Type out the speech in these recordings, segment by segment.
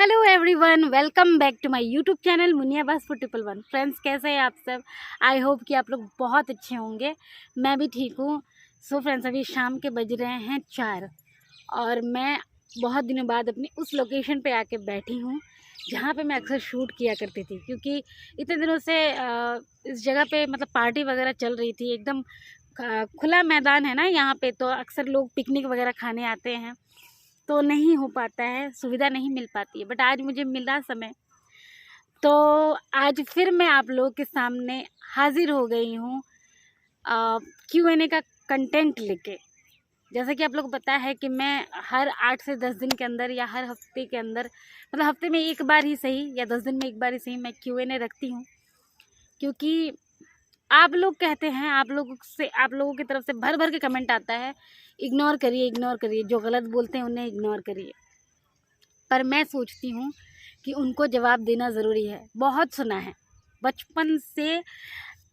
Hello everyone, welcome back to my YouTube channel मुनियाबाज 411। Friends, कैसे हैं आप सब? आई होप कि आप लोग बहुत अच्छे होंगे। मैं भी ठीक हूँ। सो फ्रेंड्स, अभी शाम के बज रहे हैं 4 और मैं बहुत दिनों बाद अपनी उस लोकेशन पे आके बैठी हूँ जहाँ पे मैं अक्सर शूट किया करती थी, क्योंकि इतने दिनों से इस जगह पे मतलब पार्टी वगैरह चल रही थी। एकदम खुला मैदान है ना यहाँ पे, तो अक्सर लोग पिकनिक वगैरह खाने आते हैं, तो नहीं हो पाता है, सुविधा नहीं मिल पाती है। बट आज मुझे मिला समय, तो आज फिर मैं आप लोगों के सामने हाजिर हो गई हूँ Q&A का कंटेंट लेके। जैसा कि आप लोग को पता है कि मैं हर 8 से 10 दिन के अंदर या हर हफ्ते के अंदर, मतलब हफ्ते में एक बार ही सही या 10 दिन में एक बार ही सही, मैं Q&A रखती हूँ। क्योंकि आप लोग कहते हैं, आप लोगों की तरफ से भर भर के कमेंट आता है, इग्नोर करिए, इग्नोर करिए, जो गलत बोलते हैं उन्हें इग्नोर करिए। पर मैं सोचती हूँ कि उनको जवाब देना ज़रूरी है। बहुत सुना है बचपन से,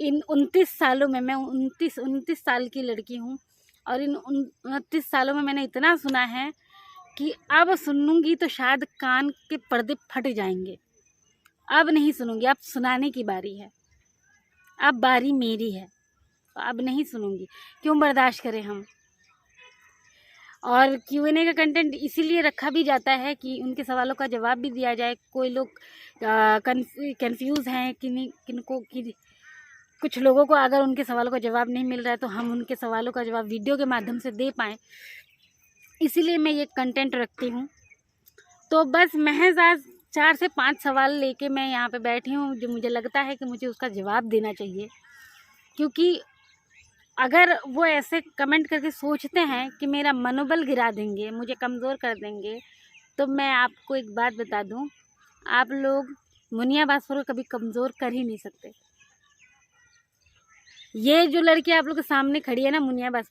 इन 29 सालों में, मैं 29 साल की लड़की हूँ और इन 29 सालों में मैंने इतना सुना है कि अब सुनूंगी तो शायद कान के पर्दे फट जाएंगे। अब नहीं सुनूंगी, अब सुनाने की बारी है, अब बारी मेरी है, तो अब नहीं सुनूंगी। क्यों बर्दाश्त करें हम? और Q&A का कंटेंट इसीलिए रखा भी जाता है कि उनके सवालों का जवाब भी दिया जाए। कोई लोग कंफ्यूज हैं कि कुछ लोगों को अगर उनके सवालों का जवाब नहीं मिल रहा है तो हम उनके सवालों का जवाब वीडियो के माध्यम से दे पाएँ, इसीलिए मैं ये कंटेंट रखती हूँ। तो बस महज आज 4 से 5 सवाल लेके मैं यहाँ पे बैठी हूँ, जो मुझे लगता है कि मुझे उसका जवाब देना चाहिए। क्योंकि अगर वो ऐसे कमेंट करके सोचते हैं कि मेरा मनोबल गिरा देंगे, मुझे कमज़ोर कर देंगे, तो मैं आपको एक बात बता दूं, आप लोग मुनियाबाज को कभी कमज़ोर कर ही नहीं सकते। ये जो लड़की आप लोग के सामने खड़ी है ना, मुनियाबाज,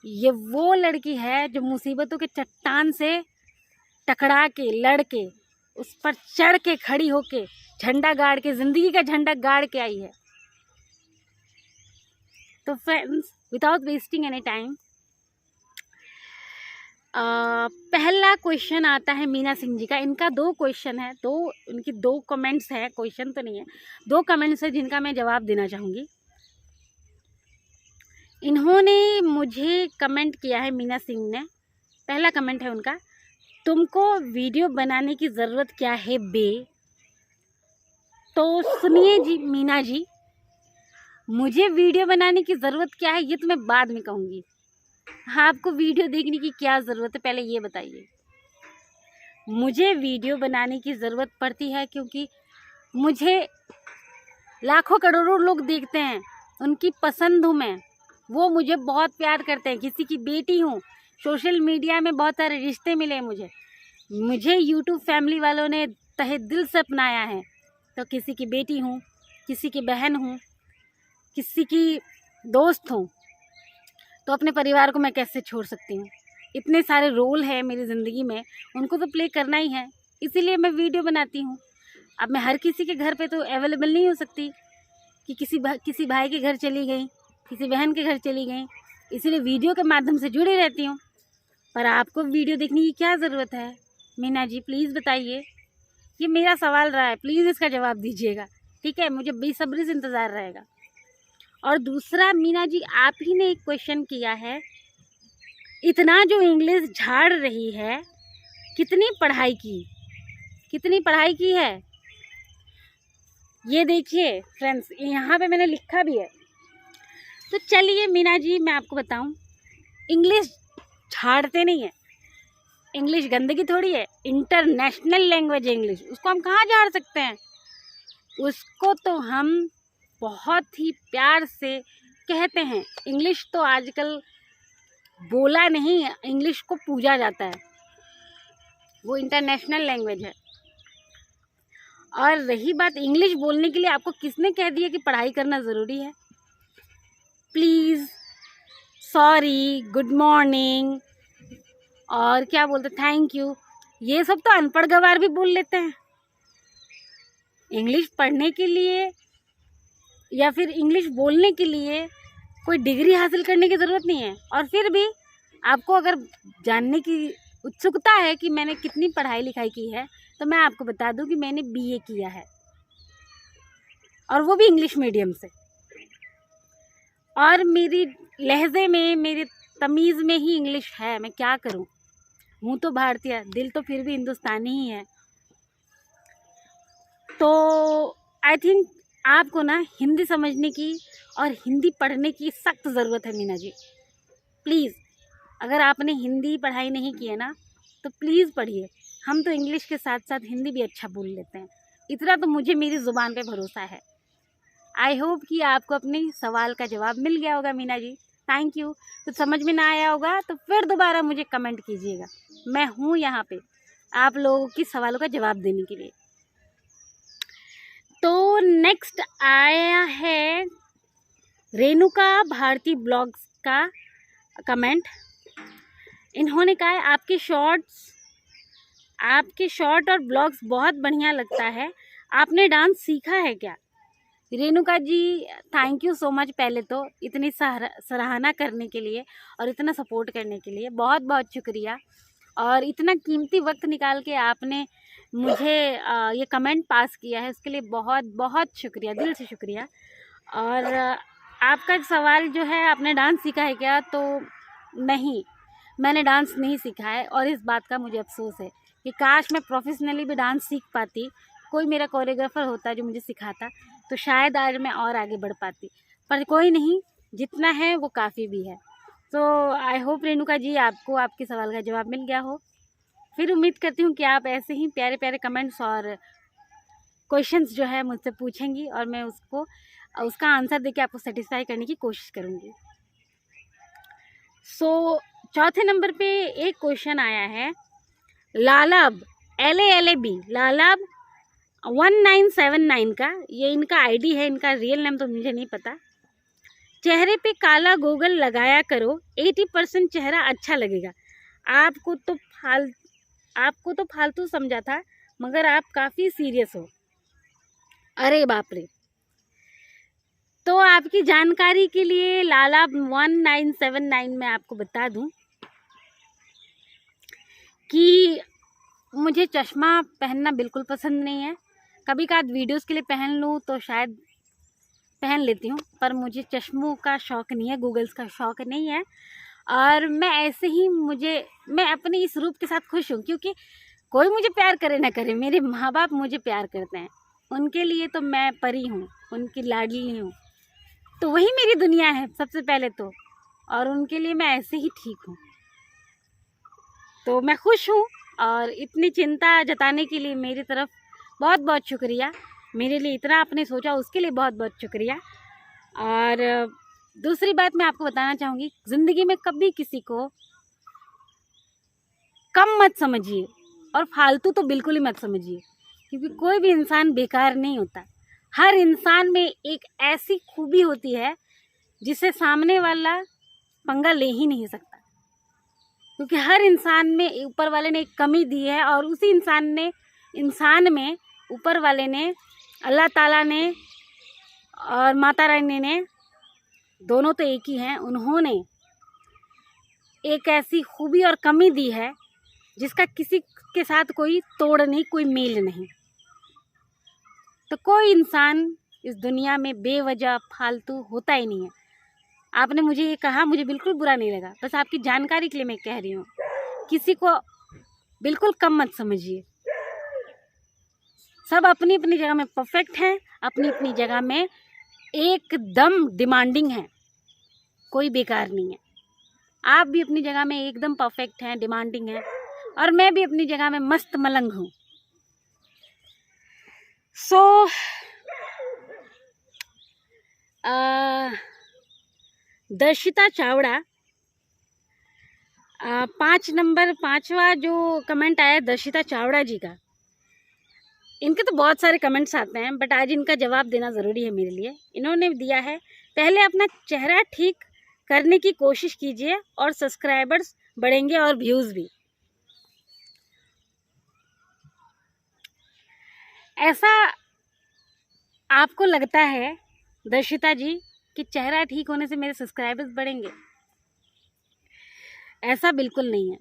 ये वो लड़की है जो मुसीबतों के चट्टान से टकरा के, लड़ के, उस पर चढ़ के, खड़ी होके, झंडा गाड़ के, ज़िंदगी का झंडा गाड़ के आई है। तो friends, without wasting any time, पहला क्वेश्चन आता है मीना सिंह जी का। इनका 2 क्वेश्चन है, उनकी 2 कमेंट्स है, क्वेश्चन तो नहीं है, 2 कमेंट्स है जिनका मैं जवाब देना चाहूँगी। इन्होंने मुझे कमेंट किया है, मीना सिंह ने। पहला कमेंट है उनका, तुमको वीडियो बनाने की ज़रूरत क्या है बे? तो सुनिए जी मीना जी, मुझे वीडियो बनाने की ज़रूरत क्या है ये तो मैं बाद में कहूँगी। हाँ, आपको वीडियो देखने की क्या ज़रूरत है पहले ये बताइए। मुझे वीडियो बनाने की ज़रूरत पड़ती है क्योंकि मुझे लाखों करोड़ों लोग देखते हैं, उनकी पसंद हूँ मैं, वो मुझे बहुत प्यार करते हैं। किसी की बेटी हूँ, सोशल मीडिया में बहुत सारे रिश्ते मिले मुझे यूट्यूब फैमिली वालों ने तहे दिल से अपनाया है। तो किसी की बेटी हूँ, किसी की बहन हूँ, किसी की दोस्त हूँ, तो अपने परिवार को मैं कैसे छोड़ सकती हूँ? इतने सारे रोल हैं मेरी ज़िंदगी में, उनको तो प्ले करना ही है, इसीलिए मैं वीडियो बनाती हूँ। अब मैं हर किसी के घर पे तो अवेलेबल नहीं हो सकती कि किसी भाई के घर चली गई, किसी बहन के घर चली गई, इसीलिए वीडियो के माध्यम से जुड़ी रहती हूँ। पर आपको वीडियो देखने की क्या ज़रूरत है? मीना जी प्लीज़ बताइए, ये मेरा सवाल रहा है, प्लीज़ इसका जवाब दीजिएगा, ठीक है? मुझे बेसब्री से इंतज़ार रहेगा। और दूसरा, मीना जी आप ही ने एक क्वेश्चन किया है, इतना जो इंग्लिश झाड़ रही है, कितनी पढ़ाई की है? ये देखिए फ्रेंड्स, यहाँ पे मैंने लिखा भी है। तो चलिए मीना जी, मैं आपको बताऊं, इंग्लिश झाड़ते नहीं है, इंग्लिश गंदगी थोड़ी है, इंटरनेशनल लैंग्वेज है इंग्लिश, उसको हम कहाँ झाड़ सकते हैं? उसको तो हम बहुत ही प्यार से कहते हैं। इंग्लिश तो आजकल बोला नहीं, इंग्लिश को पूजा जाता है, वो इंटरनेशनल लैंग्वेज है। और रही बात इंग्लिश बोलने के लिए, आपको किसने कह दिया कि पढ़ाई करना ज़रूरी है? प्लीज़, सॉरी, गुड मॉर्निंग और क्या बोलते, थैंक यू, ये सब तो अनपढ़ गवार भी बोल लेते हैं। इंग्लिश पढ़ने के लिए या फिर इंग्लिश बोलने के लिए कोई डिग्री हासिल करने की ज़रूरत नहीं है। और फिर भी आपको अगर जानने की उत्सुकता है कि मैंने कितनी पढ़ाई लिखाई की है, तो मैं आपको बता दूं कि मैंने बीए किया है, और वो भी इंग्लिश मीडियम से। और मेरी लहजे में, मेरे तमीज़ में ही इंग्लिश है, मैं क्या करूं। हूँ तो भारतीय, दिल तो फिर भी हिंदुस्तानी ही है। तो आई थिंक आपको ना हिंदी समझने की और हिंदी पढ़ने की सख्त ज़रूरत है मीना जी। प्लीज़, अगर आपने हिंदी पढ़ाई नहीं की है ना, तो प्लीज़ पढ़िए। हम तो इंग्लिश के साथ साथ हिंदी भी अच्छा बोल लेते हैं, इतना तो मुझे मेरी ज़ुबान पे भरोसा है। आई होप कि आपको अपने सवाल का जवाब मिल गया होगा मीना जी। Thank you. कुछ समझ में ना आया होगा तो फिर दोबारा मुझे कमेंट कीजिएगा, मैं हूँ यहाँ पे आप लोगों की सवालों का जवाब देने के लिए। तो नेक्स्ट आया है रेणुका भारती ब्लॉग्स का कमेंट। इन्होंने कहा है आपके शॉर्ट और ब्लॉग्स बहुत बढ़िया लगता है, आपने डांस सीखा है क्या? Renuka ji, thank you so much. पहले तो इतनी सराहना करने के लिए और इतना सपोर्ट करने के लिए बहुत बहुत शुक्रिया। और इतना कीमती वक्त निकाल के आपने मुझे ये कमेंट पास किया है, उसके लिए बहुत बहुत शुक्रिया, दिल से शुक्रिया। और आपका सवाल जो है, आपने डांस सीखा है क्या, तो नहीं, मैंने डांस नहीं सीखा है। और इस बात का मुझे अफसोस है कि काश मैं प्रोफेशनली भी डांस सीख पाती, कोई मेरा कोरियोग्राफर होता जो मुझे सिखाता, तो शायद आज मैं और आगे बढ़ पाती। पर कोई नहीं, जितना है वो काफ़ी भी है। तो आई होप रेणुका जी, आपको आपके सवाल का जवाब मिल गया हो। फिर उम्मीद करती हूँ कि आप ऐसे ही प्यारे प्यारे कमेंट्स और क्वेश्चंस जो है मुझसे पूछेंगी, और मैं उसका आंसर देके आपको सेटिस्फाई करने की कोशिश करूँगी। सो चौथे नंबर पे एक क्वेश्चन आया है, लालब LALAB लालब 1979 का, ये इनका आईडी है, इनका रियल नेम तो मुझे नहीं पता। चेहरे पे काला गोगल लगाया करो, 80% चेहरा अच्छा लगेगा। आपको तो फालतू समझा था, मगर आप काफ़ी सीरियस हो। अरे बाप रे। तो आपकी जानकारी के लिए लाला 1979 में आपको बता दूं कि मुझे चश्मा पहनना बिल्कुल पसंद नहीं है। कभी कभार वीडियोस के लिए पहन लूँ तो शायद पहन लेती हूँ, पर मुझे चश्मों का शौक़ नहीं है, गूगल्स का शौक़ नहीं है। और मैं ऐसे ही मैं अपने इस रूप के साथ खुश हूँ, क्योंकि कोई मुझे प्यार करे ना करे, मेरे माँ बाप मुझे प्यार करते हैं, उनके लिए तो मैं परी हूँ, उनकी लाडली हूँ, तो वही मेरी दुनिया है सबसे पहले तो। और उनके लिए मैं ऐसे ही ठीक हूँ, तो मैं खुश हूँ। और इतनी चिंता जताने के लिए मेरी तरफ बहुत बहुत शुक्रिया। मेरे लिए इतना आपने सोचा, उसके लिए बहुत बहुत शुक्रिया। और दूसरी बात मैं आपको बताना चाहूँगी, ज़िंदगी में कभी किसी को कम मत समझिए और फालतू तो बिल्कुल ही मत समझिए, क्योंकि कोई भी इंसान बेकार नहीं होता। हर इंसान में एक ऐसी खूबी होती है जिसे सामने वाला पंगा ले ही नहीं सकता, क्योंकि हर इंसान में ऊपर वाले ने एक कमी दी है, और उसी इंसान में ऊपर वाले ने, अल्लाह ताला ने और माता रानी ने, दोनों तो एक ही हैं, उन्होंने एक ऐसी खूबी और कमी दी है जिसका किसी के साथ कोई तोड़ नहीं, कोई मेल नहीं। तो कोई इंसान इस दुनिया में बेवजह फालतू होता ही नहीं है। आपने मुझे ये कहा, मुझे बिल्कुल बुरा नहीं लगा, बस आपकी जानकारी के लिए मैं कह रही हूँ, किसी को बिल्कुल कम मत समझिए। सब अपनी अपनी जगह में परफेक्ट हैं, अपनी अपनी जगह में एकदम डिमांडिंग हैं, कोई बेकार नहीं है। आप भी अपनी जगह में एकदम परफेक्ट हैं, डिमांडिंग हैं, और मैं भी अपनी जगह में मस्त मलंग हूँ। सो दर्शिता चावड़ा, 5वां जो कमेंट आया दर्शिता चावड़ा जी का, इनके तो बहुत सारे कमेंट्स आते हैं, बट आज इनका जवाब देना ज़रूरी है मेरे लिए। इन्होंने दिया है, पहले अपना चेहरा ठीक करने की कोशिश कीजिए और सब्सक्राइबर्स बढ़ेंगे और व्यूज़ भी। ऐसा आपको लगता है दर्शिता जी कि चेहरा ठीक होने से मेरे सब्सक्राइबर्स बढ़ेंगे? ऐसा बिल्कुल नहीं है।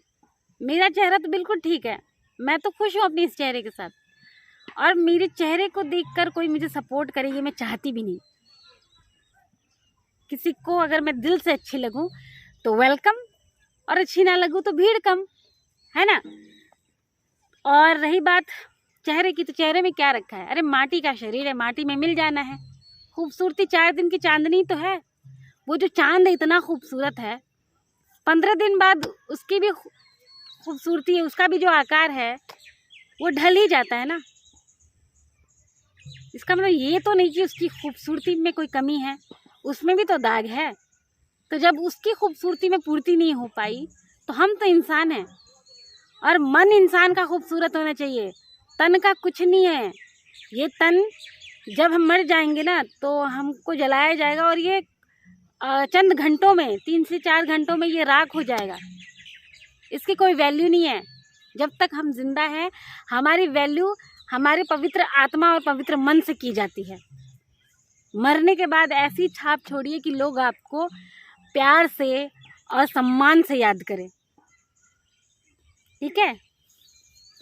मेरा चेहरा तो बिल्कुल ठीक है, मैं तो खुश हूँ अपने इस चेहरे के साथ, और मेरे चेहरे को देखकर कोई मुझे सपोर्ट करे ये मैं चाहती भी नहीं। किसी को अगर मैं दिल से अच्छी लगूं तो वेलकम, और अच्छी ना लगूं तो भीड़ कम, है ना। और रही बात चेहरे की, तो चेहरे में क्या रखा है, अरे माटी का शरीर है, माटी में मिल जाना है। खूबसूरती 4 दिन की चांदनी तो है, वो जो चांद है इतना खूबसूरत है, 15 दिन बाद उसकी भी खूबसूरती है, उसका भी जो आकार है वो ढल ही जाता है ना। इसका मतलब ये तो नहीं कि उसकी खूबसूरती में कोई कमी है, उसमें भी तो दाग है। तो जब उसकी खूबसूरती में पूर्ति नहीं हो पाई तो हम तो इंसान हैं, और मन इंसान का खूबसूरत होना चाहिए, तन का कुछ नहीं है। ये तन जब हम मर जाएंगे ना तो हमको जलाया जाएगा, और ये चंद घंटों में, 3 से 4 घंटों में ये राख हो जाएगा। इसकी कोई वैल्यू नहीं है। जब तक हम जिंदा हैं हमारी वैल्यू हमारे पवित्र आत्मा और पवित्र मन से की जाती है। मरने के बाद ऐसी छाप छोड़िए कि लोग आपको प्यार से और सम्मान से याद करें, ठीक है।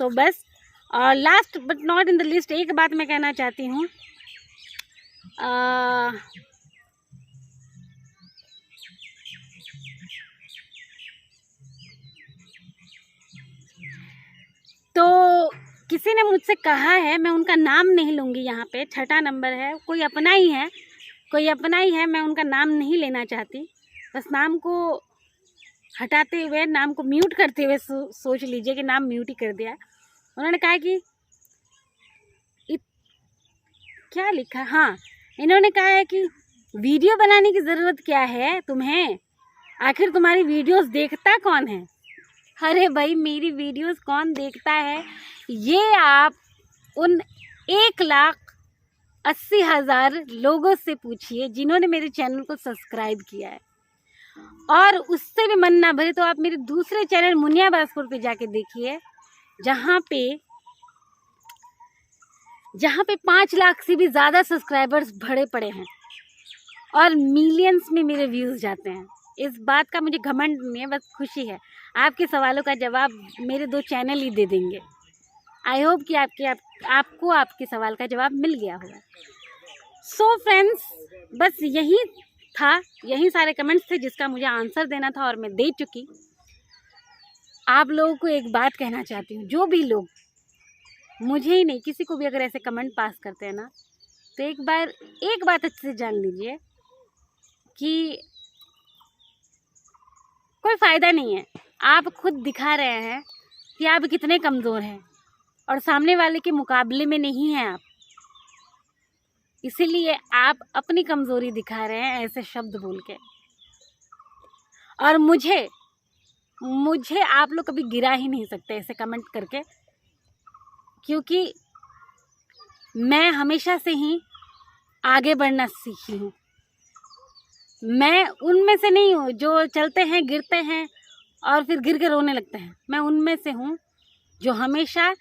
तो बस, और last but not in the list एक बात मैं कहना चाहती हूँ, तो किसी ने मुझसे कहा है, मैं उनका नाम नहीं लूँगी यहाँ पे, 6ठा नंबर है, कोई अपना ही है, मैं उनका नाम नहीं लेना चाहती। बस नाम को हटाते हुए, नाम को म्यूट करते हुए सोच लीजिए कि नाम म्यूट ही कर दिया। उन्होंने कहा कि क्या लिखा, हाँ, इन्होंने कहा है कि वीडियो बनाने की ज़रूरत क्या है तुम्हें, आखिर तुम्हारी वीडियोस देखता कौन है। अरे भाई, मेरी वीडियोस कौन देखता है ये आप उन 1,80,000 लोगों से पूछिए जिन्होंने मेरे चैनल को सब्सक्राइब किया है। और उससे भी मन ना भरे तो आप मेरे दूसरे चैनल मुनिया बासपुर पे जाके देखिए, जहाँ पे 5 लाख से भी ज़्यादा सब्सक्राइबर्स भरे पड़े हैं, और मिलियंस में मेरे व्यूज़ जाते हैं। इस बात का मुझे घमंड नहीं है, बस खुशी है। आपके सवालों का जवाब मेरे 2 चैनल ही दे देंगे। आई होप कि आपको आपके सवाल का जवाब मिल गया होगा। सो फ्रेंड्स, बस यही था, यही सारे कमेंट्स थे जिसका मुझे आंसर देना था, और मैं दे चुकी। आप लोगों को एक बात कहना चाहती हूँ, जो भी लोग, मुझे ही नहीं किसी को भी अगर ऐसे कमेंट पास करते हैं ना, तो एक बात अच्छे से जान लीजिए कि कोई फ़ायदा नहीं है। आप खुद दिखा रहे हैं कि आप कितने कमज़ोर हैं, और सामने वाले के मुकाबले में नहीं हैं आप, इसीलिए आप अपनी कमज़ोरी दिखा रहे हैं ऐसे शब्द बोल के। और मुझे आप लोग कभी गिरा ही नहीं सकते ऐसे कमेंट करके, क्योंकि मैं हमेशा से ही आगे बढ़ना सीखी हूँ। मैं उनमें से नहीं हूँ जो चलते हैं, गिरते हैं और फिर गिर के रोने लगते हैं। मैं उनमें से हूँ जो हमेशा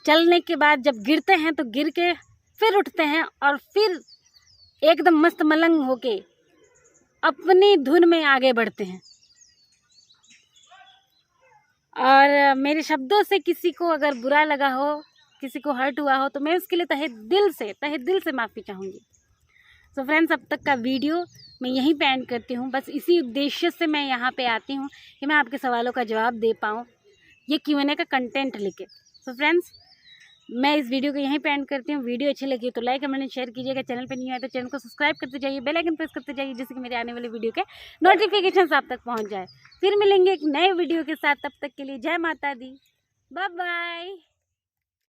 चलने के बाद जब गिरते हैं तो गिर के फिर उठते हैं, और फिर एकदम मस्त मलंग होके अपनी धुन में आगे बढ़ते हैं। और मेरे शब्दों से किसी को अगर बुरा लगा हो, किसी को हर्ट हुआ हो, तो मैं उसके लिए तहे दिल से माफ़ी चाहूँगी। तो फ्रेंड्स, अब तक का वीडियो मैं यहीं पे एंड करती हूँ। बस इसी उद्देश्य से मैं यहाँ पे आती हूँ कि मैं आपके सवालों का जवाब दे पाऊँ, ये Q&A का कंटेंट लेके। तो फ्रेंड्स, मैं इस वीडियो को यहीं पे एंड करती हूँ। वीडियो अच्छी लगी तो लाइक कमेंट शेयर कीजिएगा। चैनल पे नहीं आए तो चैनल को सब्सक्राइब करते जाइए, बेल आइकन प्रेस करते जाइए, जिससे कि मेरे आने वाले वीडियो के नोटिफिकेशन आप तक पहुँच जाए। फिर मिलेंगे एक नए वीडियो के साथ, तब तक के लिए जय माता दी, बाय बाय।